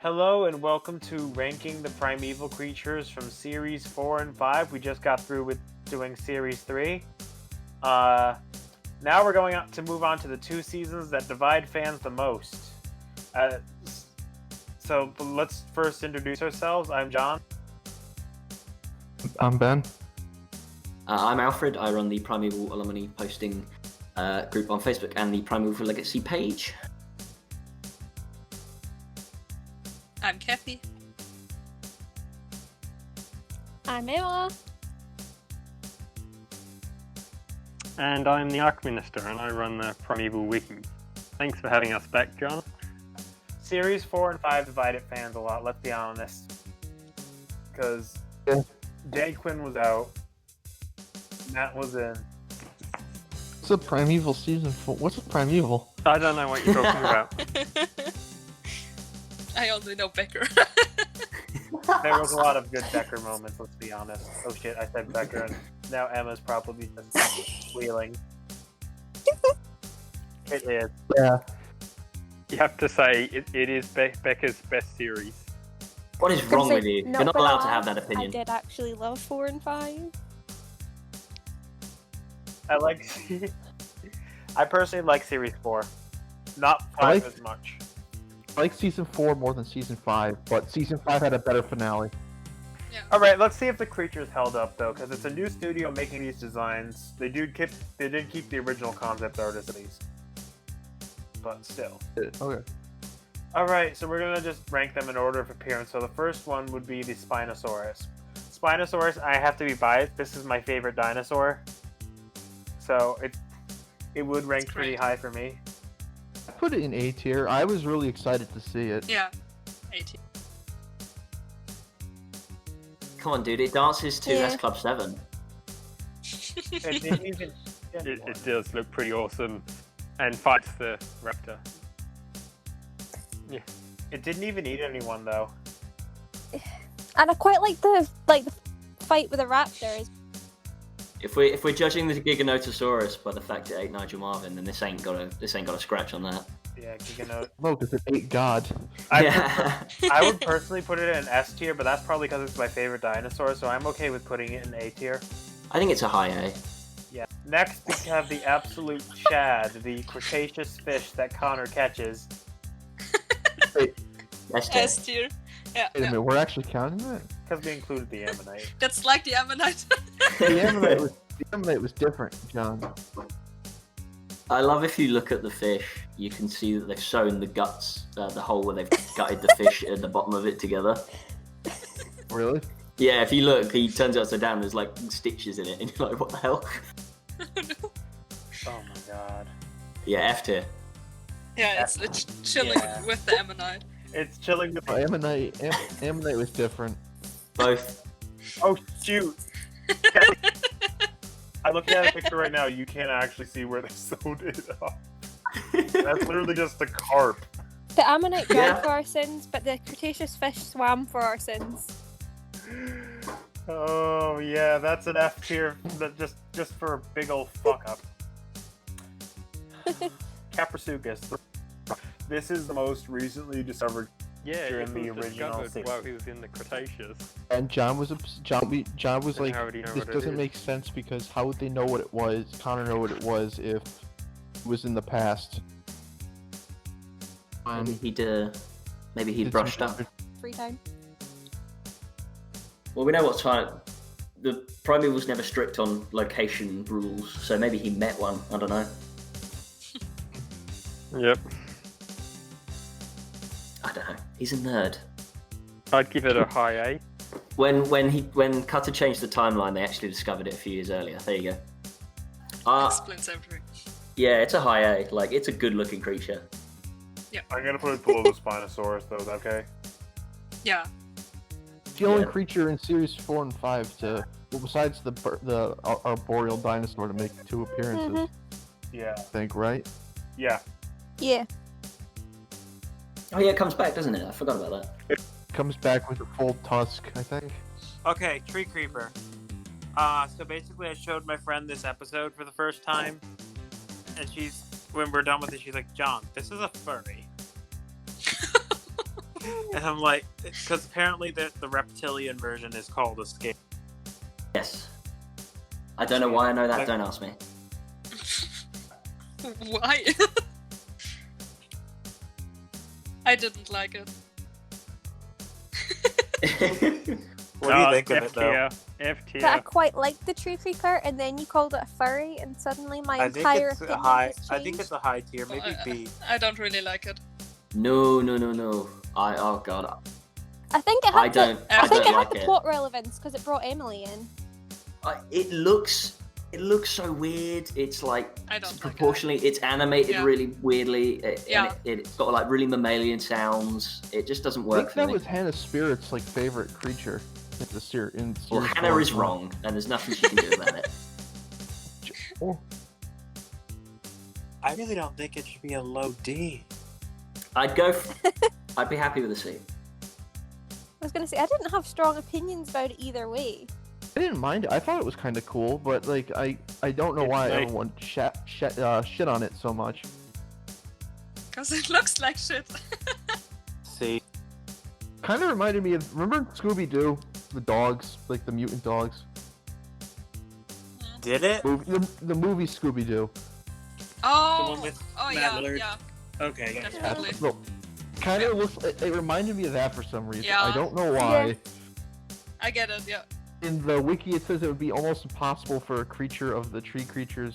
Hello and welcome to ranking the primeval creatures from Series 4 and 5. We just got through with doing Series 3. Now we're going to move on to the two seasons that divide fans the most. So let's first introduce ourselves. I'm John. I'm Ben. I'm Alfred. I run the Primeval Alumni posting group on Facebook and the Primeval Legacy page. I'm Kathi. I'm Emma. And I'm the Arc Minister, and I run the Primeval Wiki. Thanks for having us back, John. Series 4 and 5 divided fans a lot, let's be honest. Because Jay Quinn was out. Matt was in. What's a Primeval Season 4? What's a Primeval? I don't know what you're talking about. I only know Becker. There was a lot of good Becker moments, let's be honest. Oh shit, I said Becker, and now Emma's probably just squealing. It is. Yeah. You have to say, it is Becca's best series. What is wrong with you? You're not allowed to have that opinion. I did actually love 4 and 5. I personally like Series 4. Not 5 as much. I like Season 4 more than Season 5, but Season 5 had a better finale. Yeah. Alright, let's see if the creatures held up, though, because it's a new studio making these designs. They did keep the original concept artists, at least. But still. Okay. Alright, so we're going to just rank them in order of appearance. So the first one would be the Spinosaurus. Spinosaurus, I have to be biased. This is my favorite dinosaur. So it would rank pretty high for me. I put it in A tier. I was really excited to see it. Yeah, 18. Come on, dude. It dances to S Club 7. It It does look pretty awesome, and fights the raptor. Yeah. It didn't even eat anyone, though. And I quite like the fight with the raptors. If we're judging the Giganotosaurus by the fact it ate Nigel Marvin, then this ain't got a scratch on that. Yeah, Gigano. No, because it ate God. I would personally put it in S tier, but that's probably because it's my favorite dinosaur, so I'm okay with putting it in A tier. I think it's a high A. Yeah. Next, we have the absolute Chad, the Cretaceous fish that Connor catches. S tier. S tier. Yeah. Wait a minute, we're actually counting that? Because we included the Ammonite. That's like the Ammonite. The Ammonite was different, John. I love if you look at the fish, you can see that they've sewn the guts, the hole where they've gutted the fish at the bottom of it together. Really? Yeah, if you look, he turns it upside down, there's like stitches in it, and you're like, what the hell? No. Oh my god. Yeah, F tier. Yeah, it's chilling Yeah. with the Ammonite. It's chilling with Ammonite was different. Both. Oh shoot! I'm looking at a picture right now. You can't actually see where they sewed it up. That's literally just a carp. The Ammonite drowned Yeah. for our sins, but the Cretaceous fish swam for our sins. Oh yeah, that's an F tier. Just for a big old fuck up. Caprasuchus. This is the most recently discovered Yeah, creature it in the was original discovered six. while he was in the Cretaceous. And John was like, How would he know this what it doesn't is? make sense because how would they know what it was? Connor know what it was if it was in the past. Maybe he'd brushed up. Free time. Well, we know what's fine. The Primeval's never strict on location rules, so maybe he met one. I don't know. Yep. I don't know. He's a nerd. I'd give it a high A. When Cutter changed the timeline, they actually discovered it a few years earlier. There you go. Explains everything. Yeah, it's a high A. Like, it's a good-looking creature. I'm gonna put it below the Spinosaurus, though. Is that okay? Yeah. The only Yeah. creature in Series 4 and 5 besides the arboreal dinosaur to make 2 appearances, Yeah. I think, right? Yeah. Yeah. Oh yeah, it comes back, doesn't it? I forgot about that. Comes back with a full tusk, I think. Okay, Treecreeper. So basically I showed my friend this episode for the first time, and when we're done with it, she's like, John, this is a furry. And I'm like, because apparently the reptilian version is called a scale. Yes. I don't know why I know that. Don't ask me. Why? I didn't like it. What do you think of it, though? F But I tier. quite liked the Treecreeper, and then you called it a furry, and suddenly my I think entire it's a opinion high. has I think changed. it's a high tier, maybe Well, B. I don't really like it. No. Oh god. I think it I had don't. I I think don't it like had the it. plot relevance because it brought Emily in. It looks so weird. It's like I don't like it. proportionally. It's animated Yeah. really weirdly. Yeah. It's got like really mammalian sounds. It just doesn't I work think for that me. was Hannah Spirit's like favorite creature in the series. Well, Hannah is wrong, and there's nothing she can do about it. Oh, I really don't think it should be a low D. I'd be happy with a C. I was gonna say I didn't have strong opinions about it either way. I didn't mind it. I thought it was kind of cool, but like I don't know It's why like- everyone shit on it so much. Because it looks like shit. C. Kind of reminded me of, remember Scooby Doo, the dogs, like the mutant dogs. Did it? The movie Scooby Doo. Oh, one with oh Matt yeah, Lillard? yeah, Okay. Yeah. definitely. Well, kind of looks. It reminded me of that for some reason. Yeah. I don't know why. Yeah. I get it, yeah. In the wiki, it says it would be almost impossible for a creature of the tree creature's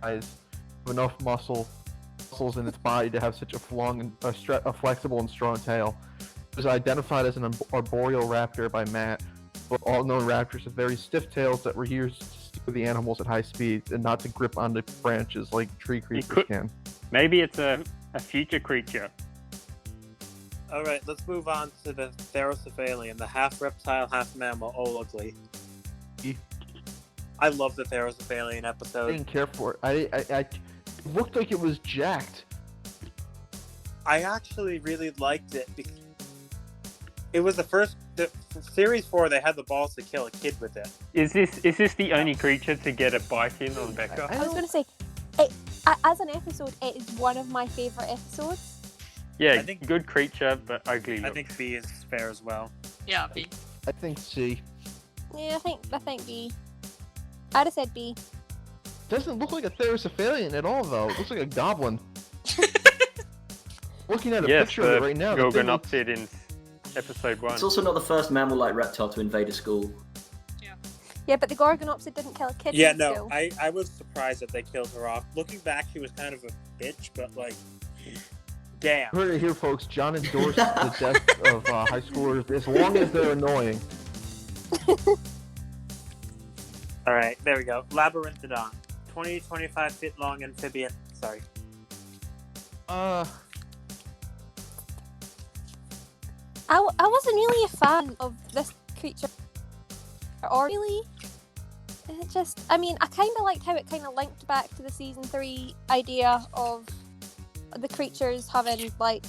size, with enough muscles in its body to have such a flexible and strong tail. It was identified as an arboreal raptor by Matt, but all known raptors have very stiff tails that were used to steer the animals at high speeds and not to grip onto branches like tree creatures could- can. Maybe it's a future creature. All right, let's move on to the Therocephalian, the half reptile, half mammal, all ugly. I love the Therocephalian I episode. didn't care for it. It looked like it was jacked. I actually really liked it because it was the series 4. They had the balls to kill a kid with it. Is this the only creature to get a bite in on Becca? I was gonna say, as an episode, it is one of my favorite episodes. Yeah, I think- good creature, but ugly. I look. think B is fair as well. Yeah, B. I think C. Yeah, I think B. I'd have said B. Doesn't look like a Therocephalian at all, though. It looks like a goblin. Looking at a Yes, picture of it right now. the thing looks- Gorgonopsid in episode 1. It's also not the first mammal-like reptile to invade a school. Yeah, but the Gorgonopsid didn't kill a kid. Yeah, in no, school. I was surprised that they killed her off. Looking back, she was kind of a bitch, but like, damn. You heard it here, folks. John endorsed the death of high schoolers as long as they're annoying. All right, there we go. Labyrinthodon, 20-25 feet long amphibian. Sorry. I wasn't really a fan of this creature, or really. It just, I mean, I kind of liked how it kind of linked back to the season 3 idea of the creatures having like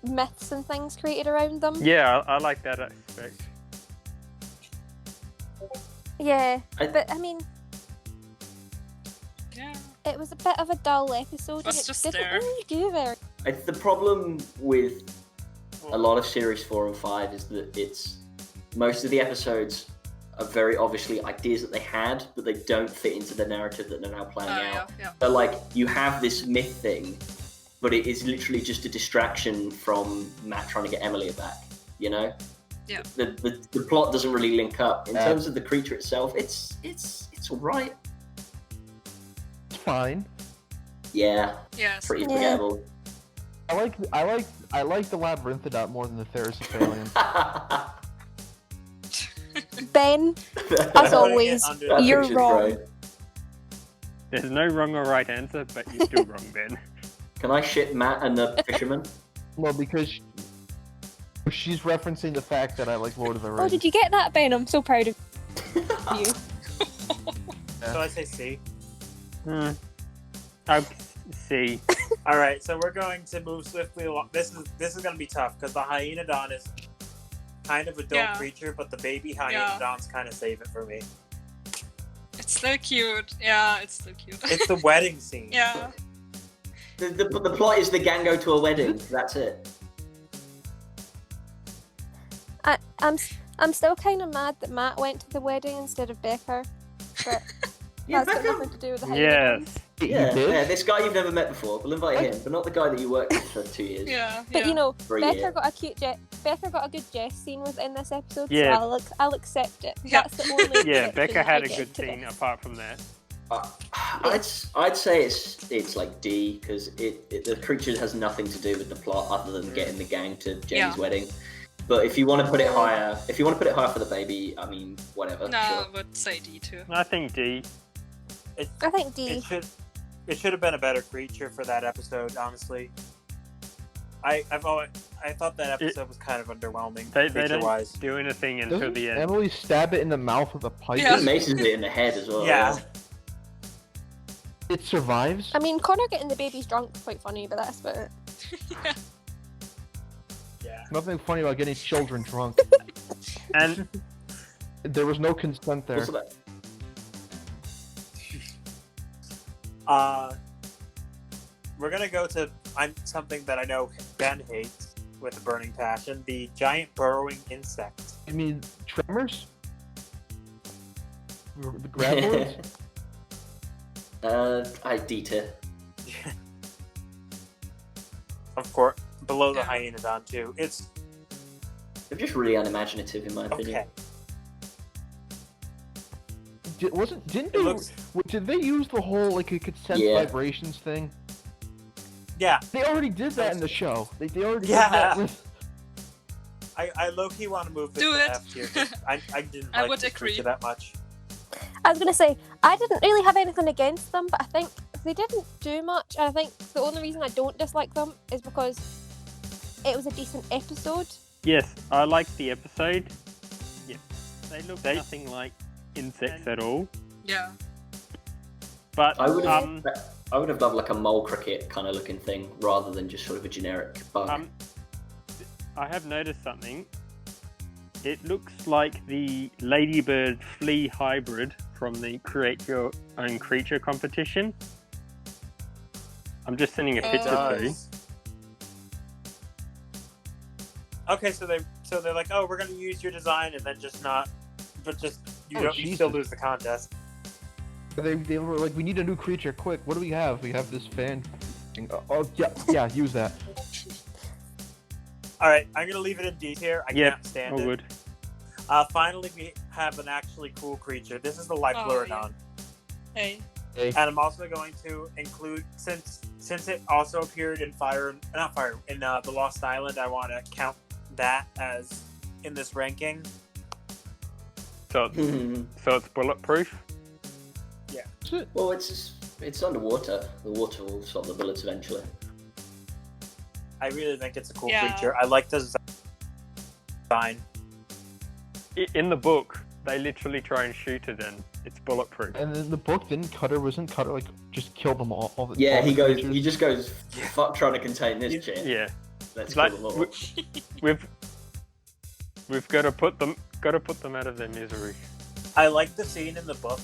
myths and things created around them. Yeah, I like that aspect. Yeah, I- but I mean, Yeah. it was a bit of a dull episode, and Let's it just didn't stare. really do very. The problem with a lot of series 4 and 5 is that most of the episodes are very obviously ideas that they had, but they don't fit into the narrative that they're now planning Yeah, out. yeah. So like you have this myth thing, but it is literally just a distraction from Matt trying to get Emily back. You know? Yeah. The plot doesn't really link up. In Yeah. terms of the creature itself, it's alright. It's fine. Yeah, Yes. pretty Yeah. forgettable. I like the Labyrinthodon more than the Therocephalian. Ben, as Putting it always, under- That you're picture's wrong. great. There's no wrong or right answer, but you're still wrong, Ben. Can I shit Matt and the fisherman? Well, because she's referencing the fact that I like Lord of the Oh, Rings. did you get that, Ben? I'm so proud of you. So I say C. I'll see. All right, so we're going to move swiftly along. This is going to be tough because the Hyaenodon is kind of a dope Yeah. creature, but the baby Hyaenodons kind of save it for me. It's so cute. Yeah, it's so cute. It's the wedding scene. Yeah. The plot is the gang go to a wedding. That's it. I'm still kind of mad that Matt went to the wedding instead of Becker, but Yeah, that's got Becca. nothing to do with the Yes. Yeah, You did? yeah, this guy you've never met before. We'll invite him, but not the guy that you worked with for 2 years. Yeah. But you know, For a Becker year. got a cute Becker got a good jest scene within this episode, Yeah. so I'll accept it. Yeah. That's the only. Yeah, exception Becca I had a give good to scene this. apart from that. I'd say it's like D because the creature has nothing to do with the plot other than getting the gang to Jenny's Yeah. wedding. But if you want to put it higher, for the baby, I mean, whatever. No, Sure. I would say D too. I think D. I think D. It should have been a better creature for that episode, honestly. I thought that episode was kind of underwhelming, They creature-wise. don't do anything until Doesn't the end. Emily stab it in the mouth with a pipe? Yeah. He maces it in the head as well. Yeah. It survives? I mean, Connor getting the babies drunk is quite funny, but that's about it. Yeah. Yeah. Nothing funny about getting children drunk. And There was no consent there. Also that- We're gonna go to something that I know Ben hates with a burning passion: the giant burrowing insect. You mean tremors? The graboids? I D tier. Of course, below the Yeah. hyenodon too. It's They're just really unimaginative, in my opinion. okay. Did they use the whole like it could sense Yeah. vibrations thing? Yeah, They already did that in the show. They already Yeah. did that with. I low-key want to move this Do to it. F tier. 'Cause I didn't I like would this agree. creature that much. I was gonna say I didn't really have anything against them, but I think they didn't do much. And I think the only reason I don't dislike them is because it was a decent episode. yes, I liked the episode. Yeah, they look nothing like insects at all. Yeah. But I would have loved like a mole cricket kind of looking thing rather than just sort of a generic bug. I have noticed something. It looks like the ladybird flea hybrid from the Create Your Own Creature competition. I'm just sending a Oh. picture to you. Does. Okay, so they're like, oh, we're gonna use your design and then just not, but just you Oh, don't you Jesus. still lose the contest. They were like, we need a new creature, quick. What do we have? We have this fan. Thing. Oh yeah, use that. All right, I'm gonna leave it in D tier. I Yep, can't stand all it. good. Finally, we have an actually cool creature. This is the Oh, Lipleurodon, Hey. Hey, and I'm also going to include since it also appeared in the Lost Island. I want to count that as in this ranking. So it's bulletproof. that's it. Well, it's underwater. The water will stop the bullets eventually. I really think it's a cool Yeah. creature. I like the design. In the book, they literally try and shoot it, and it's bulletproof. And then the book wasn't Cutter like just kill them all. All the, Yeah, all the creatures? he just goes, fuck trying to contain this shit. Yeah, Let's like kill them all. we've got to put them out of their misery. I like the scene in the book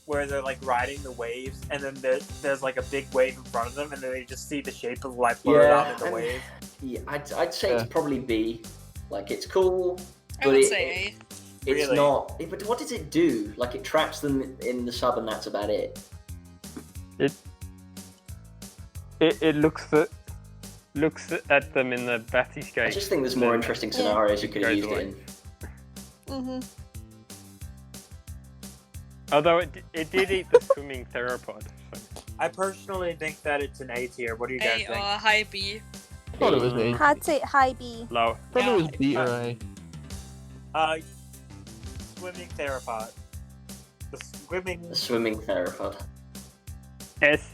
where they're like riding the waves, and then there's like a big wave in front of them, and then they just see the shape of Lipleurodon in the and- wave. Yeah, I'd say Yeah. it's probably B. Like, it's cool, I but would say A. it's Really? not. But what does it do? Like, it traps them in the sub, and that's about it. It looks at them in the bathyscape. I just think there's more then interesting Yeah. scenarios you could have Goes used it away. in. Mhm. Although it did eat the swimming theropod. So. I personally think that it's an A tier. What do you guys A or think? high B. I thought it was A. I'd say high B. Low. I thought Yeah. it was B or A. Swimming theropod. The swimming. The swimming theropod. S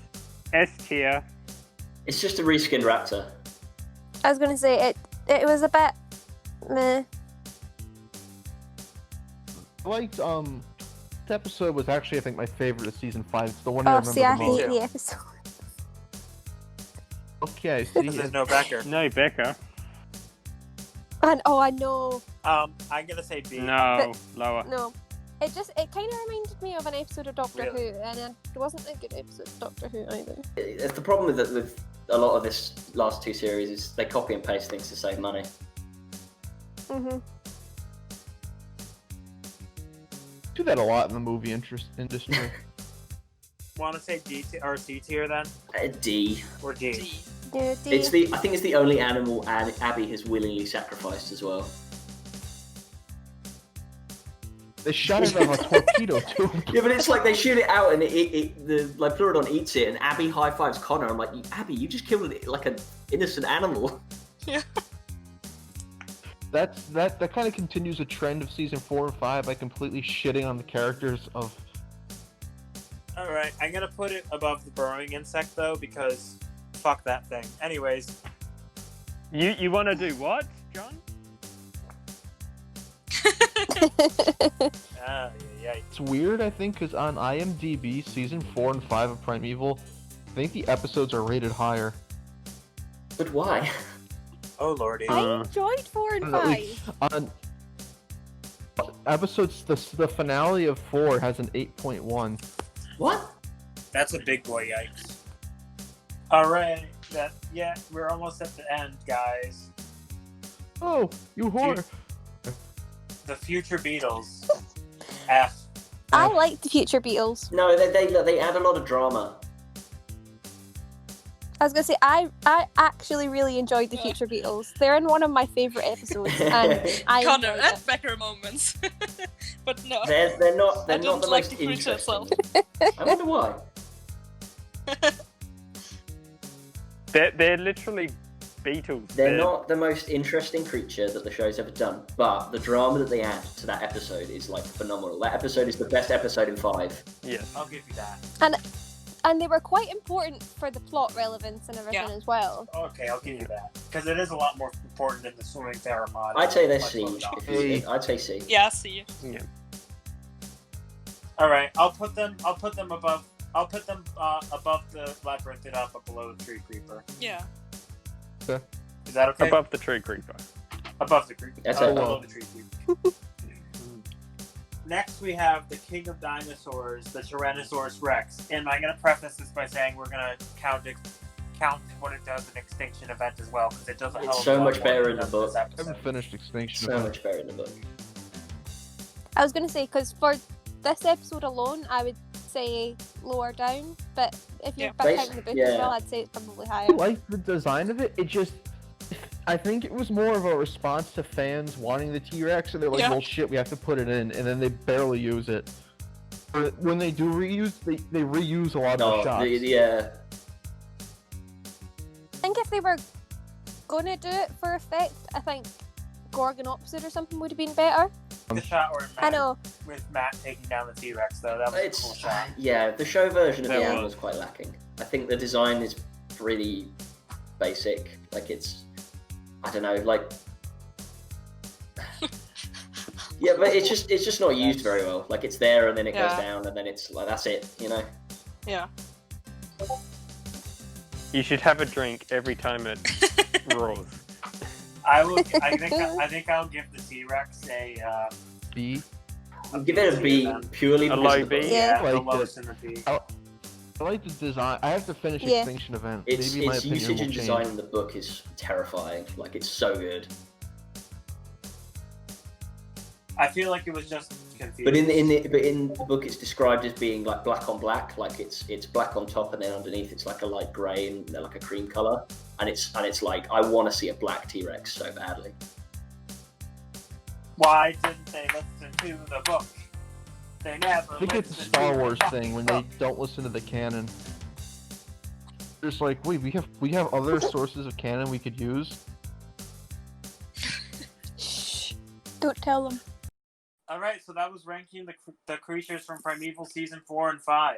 tier. It's just a reskinned raptor. I was gonna say it was a bit meh. I liked this episode was actually I think my favorite of season 5. It's the one I Oh, remember see, I the most. hate too. the episode. Okay, see, Because there's no Becker. No, Becca. And I know. I'm gonna say B. No, lower. No. It kind of reminded me of an episode of Doctor Really? Who, and it wasn't a good episode of Doctor Who either. The problem with a lot of this last two series is they copy and paste things to save money. Mhm. Do that a lot in the movie industry. Want to say or C tier then? D. Or D? D. I think it's the only animal Abby has willingly sacrificed as well. They shot it out of a torpedo too. Yeah, but it's like they shoot it out and the Pleurodon eats it, and Abby high fives Connor. I'm like, Abby, you just killed it like an innocent animal. Yeah. That kind of continues a trend of season 4 and 5 by completely shitting on the characters of. All right, I'm gonna put it above the burrowing insect though because fuck that thing. Anyways, You want to do what, John? yeah. It's weird, I think, because on IMDb, season 4 and 5 of Primeval, I think the episodes are rated higher. But why? Oh lordy. I enjoyed 4 and 5. On episodes, the finale of 4 has an 8.1. What? That's a big boy yikes. All right, we're almost at the end, guys. Oh, you whore! The future Beatles. F. I like the future Beatles. No, they add a lot of drama. I was gonna say I actually really enjoyed the future Beatles. They're in one of my favorite episodes, and I Connor, enjoyed and it. Becker moments. But no. They're not I the don't like most the creature interesting. itself. I wonder why. They're literally beetles. They're not the most interesting creature that the show's ever done, but the drama that they add to that episode is like phenomenal. That episode is the best episode in 5. Yes. I'll give you that. And they were quite important for the plot relevance and everything as well. Okay, I'll give you that because it is a lot more important than the swimming theropod. I'd say they're Like C. Lodon. I'd say C. Yeah, see. Yeah. All right, I'll put them above. I'll put them above the Labyrinth and up below the Treecreeper. Yeah. Is that okay? Above the Treecreeper. Above the Treecreeper. That's below the Treecreeper. Next, we have the king of dinosaurs, the Tyrannosaurus Rex. And I'm going to preface this by saying we're going to count what it does in Extinction Event as well, because it does a hell of a It's so lot much more better than in the it does book. this I episode. haven't finished Extinction. So much better in the book. I was gonna say because for this episode alone, I would say lower down, but if you're Yeah. counting the book Yeah. as well, I'd say it's probably higher. I like the design of it. It just, I think it was more of a response to fans wanting the T-Rex, and they're like, Yeah. "Well, shit, we have to put it in," and then they barely use it. But when they do reuse, they reuse a lot of the No, shots. yeah. I think if they were gonna do it for effect, I think Gorgon Opposite or something would have been better. The shot where I know. with Matt taking down the T-Rex, though, that was a cool It's shot. yeah. The show version of There the was. animal is quite lacking. I think the design is pretty basic. Like it's, I don't know, like. Yeah, but it's just not used very well. Like it's there and then it goes Yeah. down and then it's like that's it, you know. Yeah. You should have a drink every time it roars. I think I'll give the T-Rex a B. I'll give it a B purely A because low of the book. B? Yeah. the Like lowest in the B. I like the design. I have to finish Yeah. Extinction Event. Its Maybe my opinion usage will and change. design in the book is terrifying. Like it's so good. I feel like it was just confusing. But in the book, it's described as being like black on black. Like it's black on top, and then underneath it's like a light grey and like a cream color. And it's like I want to see a black T-Rex so badly. Why didn't they listen to the book? They never. I think it's a listened Star to the Wars fucking thing when book. they don't listen to the canon. It's like, wait, we have other sources of canon we could use. Shh. Don't tell them. All right, so that was ranking the creatures from Primeval season 4 and 5.